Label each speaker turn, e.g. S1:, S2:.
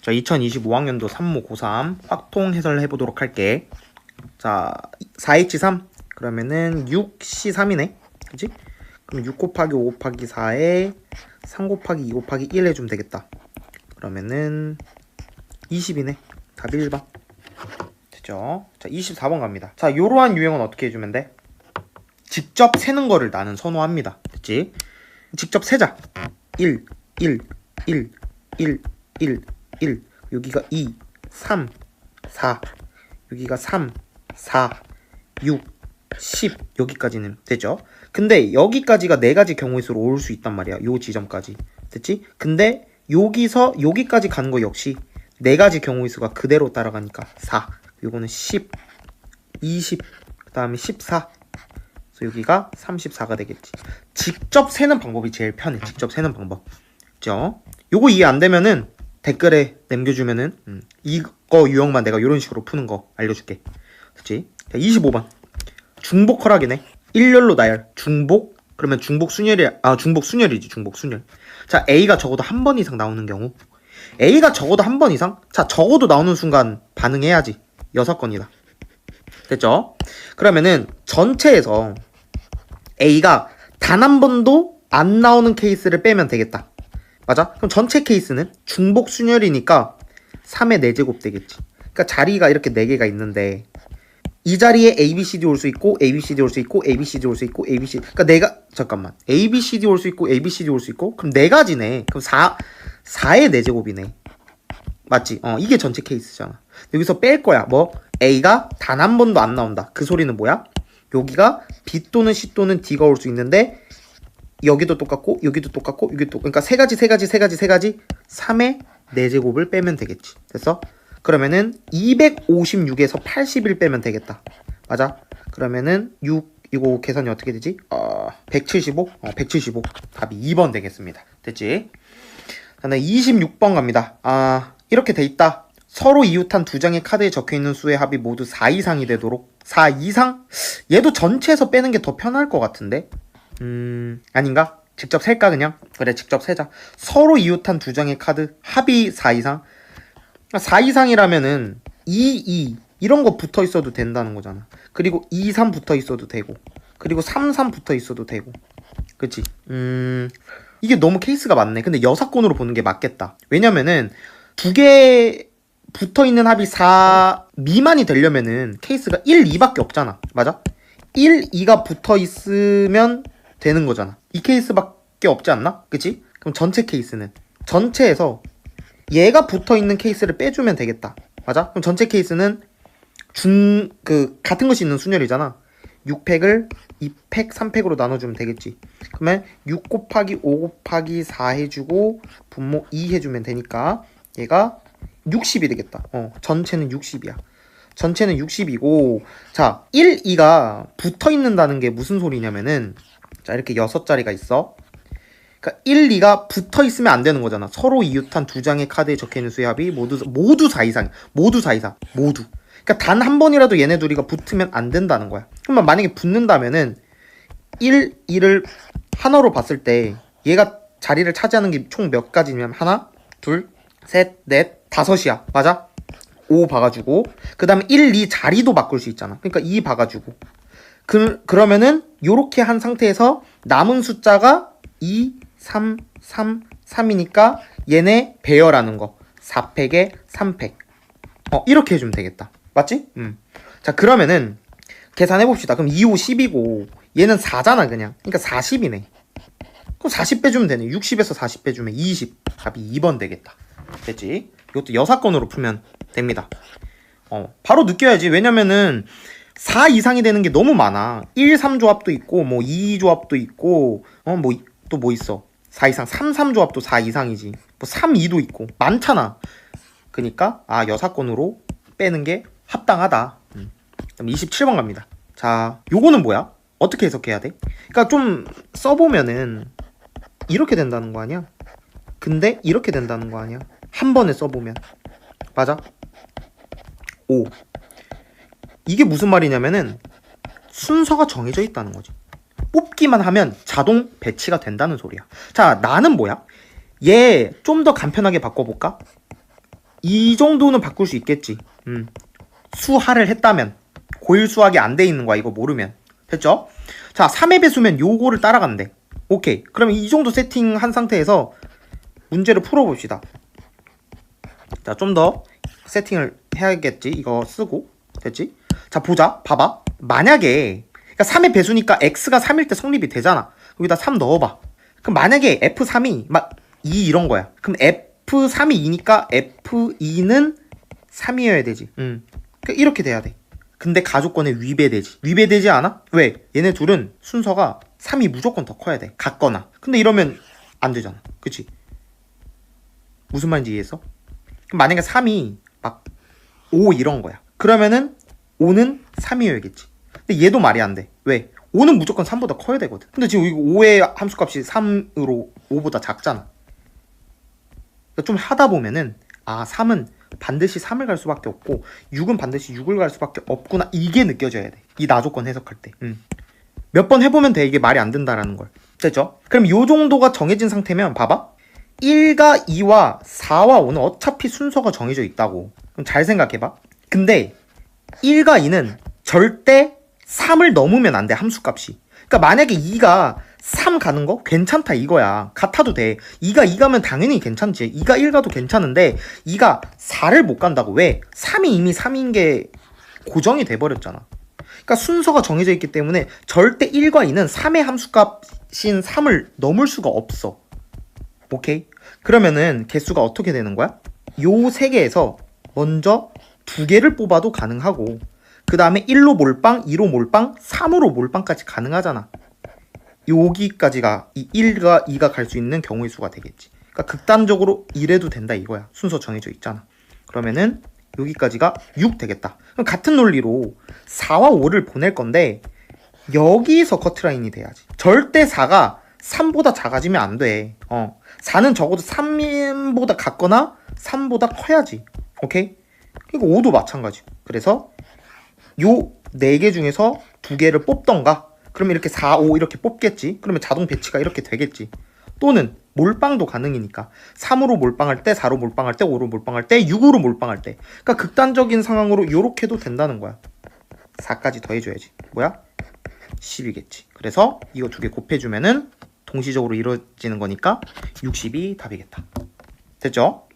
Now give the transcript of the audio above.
S1: 자, 2025학년도 3모 고3 확통 해설 해보도록 할게. 자, 4H3 그러면은 6C3이네. 그치? 그럼 6 곱하기 5 곱하기 4에 3 곱하기 2 곱하기 1 해주면 되겠다. 그러면은 20이네. 답 1번. 됐죠? 자, 24번 갑니다. 자, 요러한 유형은 어떻게 해주면 돼? 직접 세는 거를 나는 선호합니다. 됐지? 직접 세자. 1, 1, 1, 1, 1, 1. 여기가 2, 3, 4. 여기가 3, 4, 6, 10. 여기까지는 되죠? 근데 여기까지가 4가지 경우의 수로 올 수 있단 말이야. 요 지점까지. 됐지? 근데 여기서 여기까지 가는 거 역시 4가지 경우의 수가 그대로 따라가니까 4. 요거는 10, 20, 그 다음에 14. 그래서 여기가 34가 되겠지. 직접 세는 방법이 제일 편해. 직접 세는 방법. 그죠? 요거 이해 안 되면은 댓글에 남겨주면은 이거 유형만 내가 이런 식으로 푸는 거 알려줄게. 그치? 25번 중복 허락이네. 일렬로 나열 중복. 그러면 중복 순열이 중복 순열이지. 중복 순열. 자, A가 적어도 한 번 이상 나오는 경우, A가 적어도 한 번 이상? 자, 적어도 나오는 순간 반응해야지. 6건이다. 됐죠? 그러면은 전체에서 A가 단 한 번도 안 나오는 케이스를 빼면 되겠다. 맞아? 그럼 전체 케이스는 중복 순열이니까 3의 4제곱 되겠지. 그러니까 자리가 이렇게 4개가 있는데 이 자리에 ABCD 올 수 있고 ABCD 올 수 있고 ABCD 올 수 있고 ABCD. 그러니까 내가 잠깐만. ABCD 올 수 있고 ABCD 올 수 있고 그럼 4가지네. 그럼 4의 4제곱이네. 맞지? 이게 전체 케이스잖아. 여기서 뺄 거야. 뭐? A가 단 한 번도 안 나온다. 그 소리는 뭐야? 여기가 B 또는 C 또는 D가 올 수 있는데 여기도 똑같고 여기도 똑같고 여기도 그러니까 3가지 3의 4제곱을 빼면 되겠지. 됐어? 그러면은 256에서 81 빼면 되겠다. 맞아? 그러면은 6 이거 계산이 어떻게 되지? 175? 175. 답이 2번 되겠습니다. 됐지? 그다음에 26번 갑니다. 이렇게 돼 있다. 서로 이웃한 2장의 카드에 적혀있는 수의 합이 모두 4 이상이 되도록. 4 이상? 얘도 전체에서 빼는 게 더 편할 것 같은데? 아닌가? 직접 셀까 그냥? 그래, 직접 세자. 서로 이웃한 2장의 카드 합이 4 이상? 4 이상이라면은 2 이런 거 붙어 있어도 된다는 거잖아. 그리고 2 3 붙어 있어도 되고, 그리고 3 3 붙어 있어도 되고. 그치? 이게 너무 케이스가 많네. 근데 여사건으로 보는 게 맞겠다. 왜냐면은 2개 붙어 있는 합이 4 미만이 되려면은 케이스가 1, 2밖에 없잖아. 맞아? 1, 2가 붙어 있으면 되는 거잖아. 이 케이스밖에 없지 않나? 그치? 그럼 전체 케이스는 전체에서 얘가 붙어 있는 케이스를 빼주면 되겠다. 맞아? 그럼 전체 케이스는 같은 것이 있는 순열이잖아. 6팩을 2팩, 3팩으로 나눠주면 되겠지. 그러면 6 곱하기 5 곱하기 4 해주고 분모 2 해주면 되니까 얘가 60이 되겠다. 전체는 60이야. 전체는 60이고, 자, 1, 2가 붙어 있는다는 게 무슨 소리냐면은, 자, 이렇게 6자리가 있어. 그러니까 1, 2가 붙어 있으면 안 되는 거잖아. 서로 이웃한 2장의 카드에 적혀 있는 수의 합이 모두 4 이상. 모두 4 이상. 모두. 그러니까 단 한 번이라도 얘네 둘이가 붙으면 안 된다는 거야. 그러면 만약에 붙는다면은 1, 2를 하나로 봤을 때 얘가 자리를 차지하는 게 총 몇 가지냐면 하나, 둘, 셋, 넷, 5이야. 맞아? 5 봐가지고 그 다음에 1, 2 자리도 바꿀 수 있잖아. 그러니까 2 봐가지고 그러면은 요렇게 한 상태에서 남은 숫자가 2, 3, 3, 3이니까 얘네 배열하는 거 4팩에 3팩 이렇게 해주면 되겠다. 맞지? 자, 그러면은 계산해봅시다. 그럼 2, 5, 10이고 얘는 4잖아 그냥. 그러니까 40이네. 그럼 40 빼주면 되네. 60에서 40 빼주면 20. 답이 2번 되겠다. 됐지? 이것도 여사건으로 풀면 됩니다. 바로 느껴야지. 왜냐면은 4 이상이 되는 게 너무 많아. 1, 3 조합도 있고 뭐 2 조합도 있고 뭐 또 뭐 있어. 4 이상 3, 3 조합도 4 이상이지. 뭐 3, 2도 있고 많잖아. 그니까 여사건으로 빼는 게 합당하다. 그럼 27번 갑니다. 자, 요거는 뭐야? 어떻게 해석해야 돼? 그러니까 좀 써보면은 이렇게 된다는 거 아니야? 근데 이렇게 된다는 거 아니야? 한 번에 써보면. 맞아? 5. 이게 무슨 말이냐면은 순서가 정해져 있다는 거지. 뽑기만 하면 자동 배치가 된다는 소리야. 자, 나는 뭐야? 얘 좀 더 간편하게 바꿔볼까? 이 정도는 바꿀 수 있겠지. 수하를 했다면. 고일 수학이 안 돼 있는 거야, 이거 모르면. 됐죠? 자, 3의 배수면 요거를 따라간대. 오케이. 그러면 이 정도 세팅한 상태에서 문제를 풀어봅시다. 자, 좀 더 세팅을 해야겠지. 이거 쓰고. 됐지? 자, 보자. 봐봐. 만약에 그러니까 3의 배수니까 x가 3일 때 성립이 되잖아. 여기다 3 넣어봐. 그럼 만약에 f3이 막 2 이런 거야. 그럼 f3이 2니까 f2는 3이어야 되지. 그러니까 이렇게 돼야 돼. 근데 가조건에 위배되지. 위배되지 않아? 왜? 얘네 둘은 순서가 3이 무조건 더 커야 돼. 같거나. 근데 이러면 안 되잖아. 그치? 무슨 말인지 이해했어? 그럼 만약에 3이 막 5 이런 거야. 그러면은 5는 3이어야겠지. 근데 얘도 말이 안 돼. 왜? 5는 무조건 3보다 커야 되거든. 근데 지금 이거 5의 함수값이 3으로 5보다 작잖아. 그러니까 좀 하다 보면은 3은 반드시 3을 갈 수밖에 없고 6은 반드시 6을 갈 수밖에 없구나. 이게 느껴져야 돼. 이 나조건 해석할 때. 몇 번 해보면 돼. 이게 말이 안 된다라는 걸. 됐죠? 그럼 요 정도가 정해진 상태면 봐봐. 1과 2와 4와 5는 어차피 순서가 정해져 있다고. 그럼 잘 생각해봐. 근데 1과 2는 절대 3을 넘으면 안 돼. 함수값이. 그러니까 만약에 2가 3 가는 거 괜찮다 이거야. 같아도 돼. 2가 2 가면 당연히 괜찮지. 2가 1 가도 괜찮은데 2가 4를 못 간다고. 왜? 3이 이미 3인 게 고정이 돼버렸잖아. 그러니까 순서가 정해져 있기 때문에 절대 1과 2는 3의 함수값인 3을 넘을 수가 없어. 오케이? 그러면은 개수가 어떻게 되는 거야? 요 세 개에서 먼저 2개를 뽑아도 가능하고 그 다음에 1로 몰빵, 2로 몰빵, 3으로 몰빵까지 가능하잖아. 여기까지가 이 1과 2가 갈 수 있는 경우의 수가 되겠지. 그러니까 극단적으로 이래도 된다 이거야. 순서 정해져 있잖아. 그러면은 여기까지가 6 되겠다. 그럼 같은 논리로 4와 5를 보낼 건데 여기서 커트라인이 돼야지. 절대 4가 3보다 작아지면 안 돼. 4는 적어도 3보다 같거나 3보다 커야지. 오케이? 그리고 5도 마찬가지. 그래서 요 4개 중에서 2개를 뽑던가 그러면 이렇게 4, 5 이렇게 뽑겠지. 그러면 자동 배치가 이렇게 되겠지. 또는 몰빵도 가능이니까 3으로 몰빵할 때, 4로 몰빵할 때, 5로 몰빵할 때, 6으로 몰빵할 때. 그러니까 극단적인 상황으로 요렇게도 된다는 거야. 4까지 더해줘야지. 뭐야? 10이겠지. 그래서 이거 2개 곱해주면은 동시적으로 이루어지는 거니까 60이 답이겠다. 됐죠?